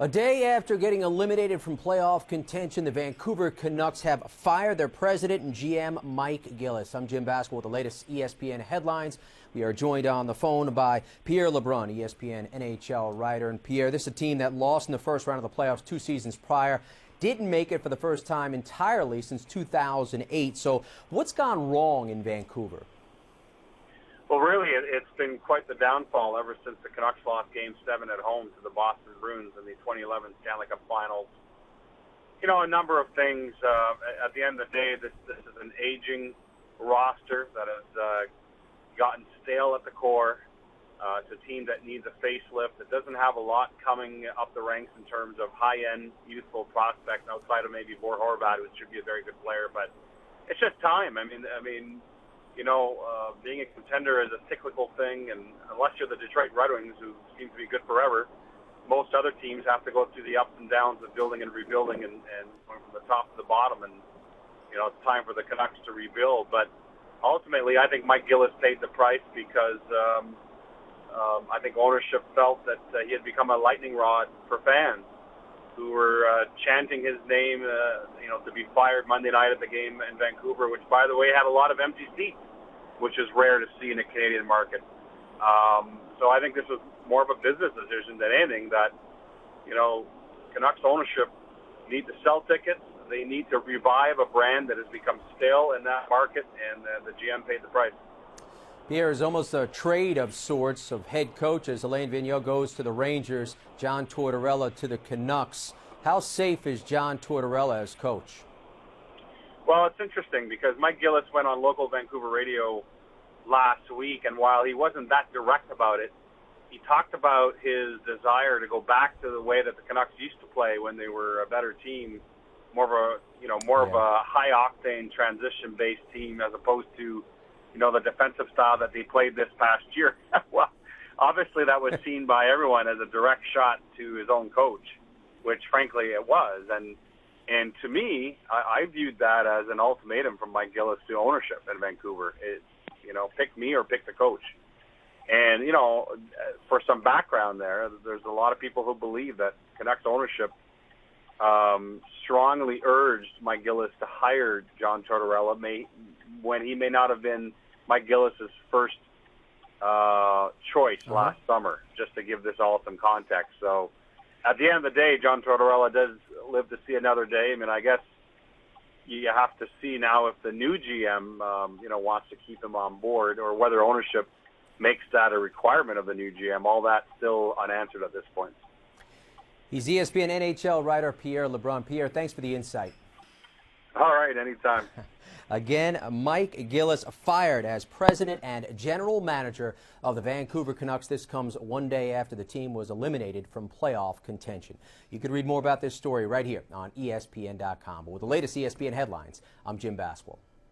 A day after getting eliminated from playoff contention, the Vancouver Canucks have fired their president and GM, Mike Gillis. I'm Jim Baskell with the latest ESPN headlines. We are joined on the phone by Pierre LeBrun, ESPN NHL writer. And Pierre, this is a team that lost in the first round of the playoffs 2 seasons prior. Didn't make it for the first time entirely since 2008. So what's gone wrong in Vancouver? Well, really, it's been quite the downfall ever since the Canucks lost Game 7 at home to the Boston Bruins in the 2011 Stanley Cup Finals. You know, a number of things. At the end of the day, this is an aging roster that has gotten stale at the core. It's a team that needs a facelift. It doesn't have a lot coming up the ranks in terms of high-end, youthful prospects outside of maybe Bor Horvat, which should be a very good player. But it's just time. I mean. You know, being a contender is a cyclical thing, and unless you're the Detroit Red Wings, who seem to be good forever, most other teams have to go through the ups and downs of building and rebuilding and going from the top to the bottom. And, you know, it's time for the Canucks to rebuild. But ultimately, I think Mike Gillis paid the price because I think ownership felt that he had become a lightning rod for fans who were chanting his name, you know, to be fired Monday night at the game in Vancouver, which, by the way, had a lot of empty seats, which is rare to see in a Canadian market. So I think this was more of a business decision than anything that, you know, Canucks ownership need to sell tickets. They need to revive a brand that has become stale in that market, and the GM paid the price. Pierre, is almost a trade of sorts of head coaches. Alain Vigneault goes to the Rangers, John Tortorella to the Canucks. How safe is John Tortorella as coach? Well, it's interesting because Mike Gillis went on local Vancouver radio last week, and while he wasn't that direct about it, he talked about his desire to go back to the way that the Canucks used to play when they were a better team, more of a high octane transition based team as opposed to, you know, the defensive style that they played this past year. Well, obviously that was seen by everyone as a direct shot to his own coach, which frankly it was. And to me, I viewed that as an ultimatum from Mike Gillis to ownership in Vancouver. You know, pick me or pick the coach. And, you know, for some background there's a lot of people who believe that Canucks ownership strongly urged Mike Gillis to hire John Tortorella when he may not have been Mike Gillis's first choice last summer, just to give this all some context. So at the end of the day, John Tortorella does live to see another day. I mean, I guess you have to see now if the new GM, you know, wants to keep him on board or whether ownership makes that a requirement of the new GM. All that's still unanswered at this point. He's ESPN NHL writer Pierre LeBrun. Pierre, thanks for the insight. All right, anytime. Again, Mike Gillis fired as president and general manager of the Vancouver Canucks. This comes one day after the team was eliminated from playoff contention. You can read more about this story right here on ESPN.com. But with the latest ESPN headlines, I'm Jim Baskell.